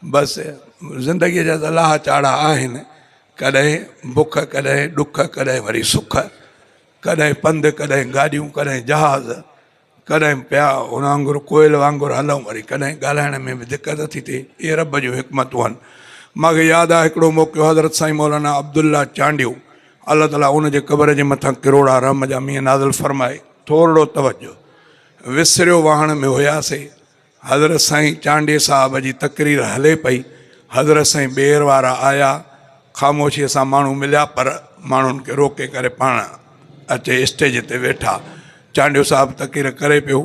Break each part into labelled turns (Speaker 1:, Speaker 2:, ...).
Speaker 1: बस ज़िंदगी जा अलाह चाड़ा आहिनि, कॾहिं बुख, कॾहिं ॾुख, कॾहिं वरी सुख, कॾहिं पंधु, कॾहिं गाॾियूं, कॾहिं जहाज़, कॾहिं पिया उन वांगुरु कोयल वांगुरु हलूं, वरी कॾहिं ॻाल्हाइण में बि दिक़त थी थिए। इहे रब जूं हिकमतूं आहिनि। मूंखे यादि आहे हिकिड़ो मौक़ो हज़रत साईं मौलाना अब्दुल्ला चांडियूं, अलाह ताला उनजे क़बर जे मथां किरोड़ा रहम जा मींहं नाज़िल फरमाए। थोरो तवजो, विसरियो वाहण में हुयासीं, हज़रत साईं चांडे साहब जी तकरीर हले पई, हज़रत साईं ॿेर वारा आया, ख़ामोशीअ सां माण्हू मिलिया, पर माण्हुनि खे रोके करे पाण अचे स्टेज ते वेठा। चांडियो साहब तकरीर करे पियो,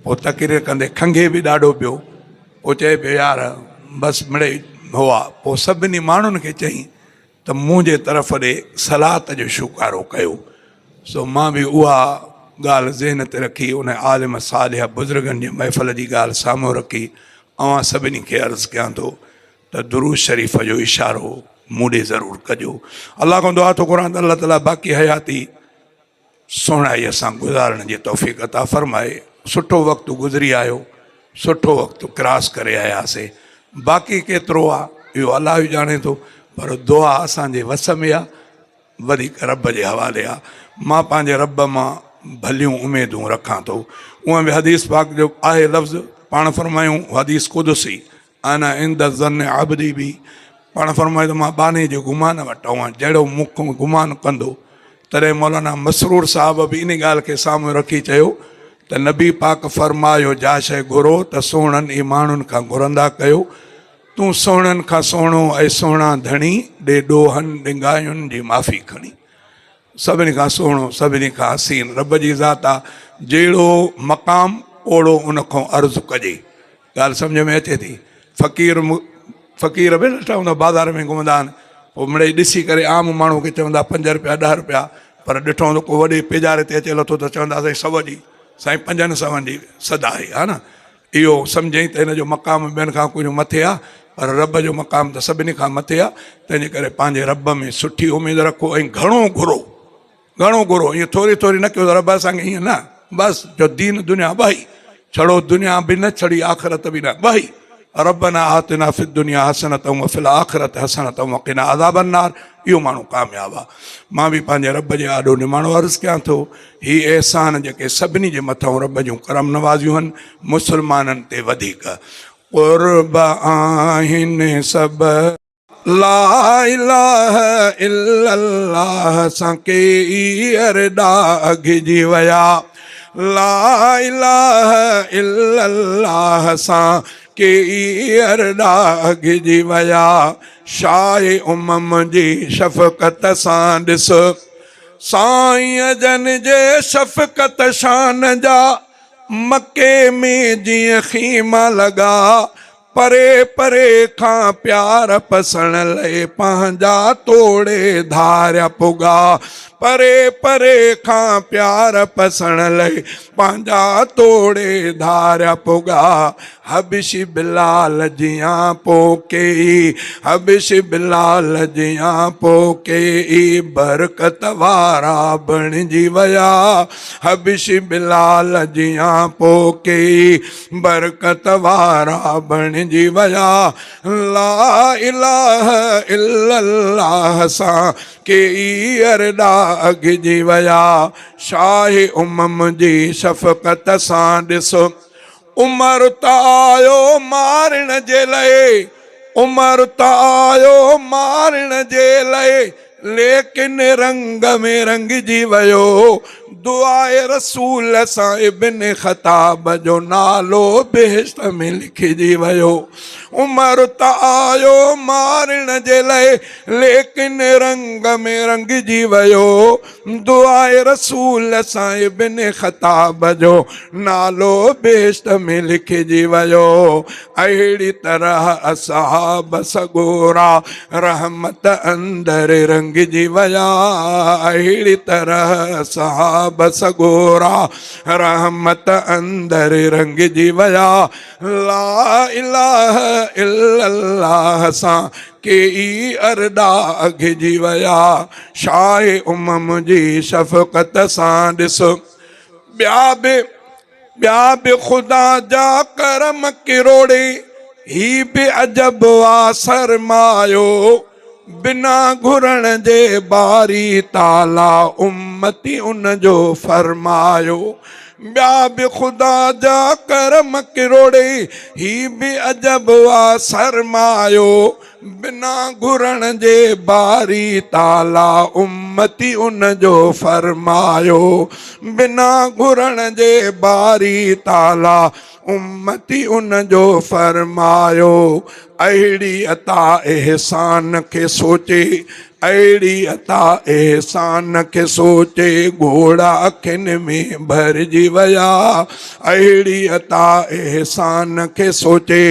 Speaker 1: पोइ तकरीर कंदे खंघे बि ॾाढो पियो, पोइ चए पियो यार बसि मिड़े हुआ। पोइ सभिनी माण्हुनि खे चई त मुंहिंजे तरफ़ ॾे सलात जो शुकारो कयो। सो मां बि उहा ॻाल्हि ज़हन ते रखी, उन आलिम सालिह बुज़ुर्गनि जी महफ़िल जी ॻाल्हि साम्हूं रखी, अवां सभिनी खे अर्ज़ु कयां थो त दुरूद शरीफ़ जो इशारो मूं ॾे ज़रूरु कजो। अलाह खां दुआ थो घुरां त अलाह ताला बाक़ी हयाती सुहिणाईअ सां गुज़ारण जी तौफ़ीक़ अता फ़रमाए। सुठो वक़्तु गुज़री आयो, सुठो वक़्तु क्रॉस करे आयासीं। बाक़ी केतिरो आहे इहो अलाह ई ॼाणे थो, पर दुआ असांजे वस में आहे, वधीक रब जे हवाले आहे। मां पंहिंजे रब मां भलियूं उमेदूं रखां थो। उहा बि हदीस पाक जो आहे लफ़्ज़, पाण फरमायूं हदीस कुदसी, अना इंद ज़न आबदी बि, पाण फरमाए त मां बाने जो गुमान वटि आहियां, जहिड़ो मूंखां गुमान कंदो। तॾहिं मौलाना मसरूर साहब बि इन ॻाल्हि खे साम्हूं रखी चयो त नबी पाक फरमायो, जा शइ घुरो त सुहिणनि ई माण्हुनि खां घुरंदा कयो। तूं सुहिणनि खां सुहिणो ऐं सुहिणा धणी ॾे ॾोहनि ॾिंगायुनि जी माफ़ी खणी। सभिनी खां सुहिणो, सभिनी खां हसीन रब जी ज़ात आहे। जहिड़ो मक़ाम ओड़ो उन खां अर्ज़ु कजे। ॻाल्हि सम्झ में अचे थी? फ़क़ीर बि ॾिठा हूंदा बाज़ार में घुमंदा आहिनि, पोइ मिड़ेई ॾिसी करे आम माण्हू खे चवंदा 5 रुपया 10 रुपया, पर ॾिठो हूंदो को वॾे पेजारे ते अचे लथो त चवंदा साईं 100 जी, साईं 500 जी सदा आहे, हा न। इहो सम्झई त हिन जो मक़ाम ॿियनि खां कुझु मथे आहे, पर रब जो मक़ाम त सभिनी खां मथे आहे। तंहिंजे करे पंहिंजे रब में सुठी उमेदु रखो ऐं घणो घुरो, घणो घुरो। ईअं थोरी थोरी न कयो त रब असांखे ईअं न, बसि जो दीन दुनिया ॿई, छड़ो दुनिया बि न छड़ी आख़िरत बि न, ॿई। रब्बना आतिना फिद दुनिया हसनतम व फिल आखिरत हसनतम व क़िना अज़ाबन नार। इहो माण्हू कामयाबु आहे। मां बि पंहिंजे रब जे आॾो निमाणो अर्ज़ु कयां थो, ही अहसान जेके सभिनी जे मथां रब जूं करम नवाज़ियूं आहिनि, मुस्लमाननि ते वधीक क़ुर्ब आहिनि सभु। ला इलाहा इल्लल्लाह सां के ॾाघिजी विया, ला इलाहा इल्लल्लाह सां के ॾाघिजी विया। शाए उमम जी शफ़क़त सां ॾिस, साईं जन जे शफ़क़त शान जा मके में जीअं खीमा लॻा। परे परे खां प्यार पसण लहे पंहिंजा तोड़े धारिया पुगा। परे परे खां प्यार पसण लहे पंहिंजा तोड़े धारिया पुगा। हबशी बिलाल जियां पोके, हबशी बिलाल जियां पोके बरकत वारा बणिजी विया। हबशी बिलाल जियां पोके बरकत वारा बणिजी विया। ला इलाहा इल्लल्लाह सां के ॾाघिजी विया। शाहे उमम जी शफ़क़त सां ॾिसो, उमर त आयो मारण जे लाइ, उमर त आयो मारण जे लाइ, लेकिन रंग में रंगजी वियो। दुआए रसूल सां इब्न ख़ताब जो नालो बेहश्त में लिखिजी वियो। उमर त आयो मारण जे लाइ, लेकिन रंग में रंगजी वियो। दुआए रसूल सां इब्न ख़ताब जो नालो बेहश्त में लिखिजी वियो। अहिड़ी तरह असहाब सगोरा रहमत अंदर रंगजी विया। अहिड़ी तरह असहाब सगोरा रहमत अंदर रंगजी विया। ला इलाहा इल्लल्लाह सां के ॾाघिजी विया। शाहे उमम जी शफ़क़त सां ॾिसो, ॿिया बि ख़ुदा जा करम किरोड़े, ही बि अजब वा सरमायो, बिना घुरण जे बारी ताला उम्मती उन जो फरमायो। ॿिया बि ख़ुदा जा करम किरोड़े, ही बि अजब वा सरमायो, बिना घुरण जे बारी ताला उम्मती उन जो फरमायो। बिना घुरण जे बारी ताला उम्मती उन जो फरमायो। अहिड़ी अता एहसान खे सोचे, अहिड़ी अता एहसान खे सोचे घोड़ा अखियुनि में भरिजी विया। अहिड़ी अता एहसान खे सोचे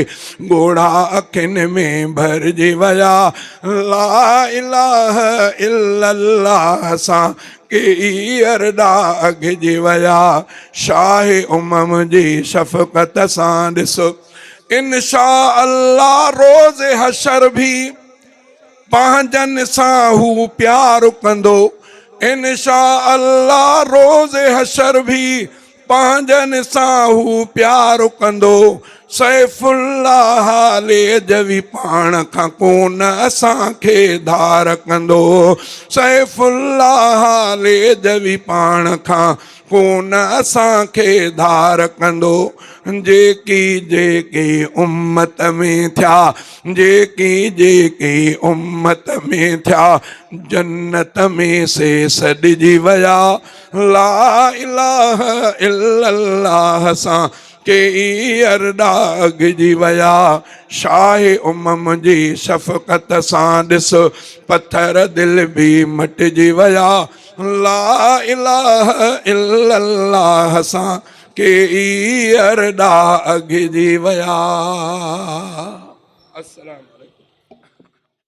Speaker 1: घोड़ा अखियुनि में भरिजी विया। ला इलाहा इल्लल्लाह सां के अरडा अघिजी विया। शाहे उमम जी शफ़क़त सां ॾिसो, इंशा अल्लाह रोज़ हशर भी पंहिंजनि सां हू प्यार कंदो। इंशा अल्लाह रोज़ हशर भी पंहिंजनि सां हू प्यार कंदो। सैफुल्लाह लेजवी पाण खां कोन असांखे धार कंदो। सैफुल्लाह लेजवी पाण खां कोन असांखे धार कंदो। जेकी जेकी उम्मत में थिया, जेकी जेकी उम्मत में थिया, जन्नत में से सॾिजी विया। ला इलाहा इल्लल्लाह सां के अरडा अघिजी विया। शाहे उमम जी शफ़क़त सां ॾिस पत्थर दिल भी मटिजी विया। ला इलाहा इल्लल्लाह सां के अरडा अघिजी विया। अस्सलाम वालेकुम।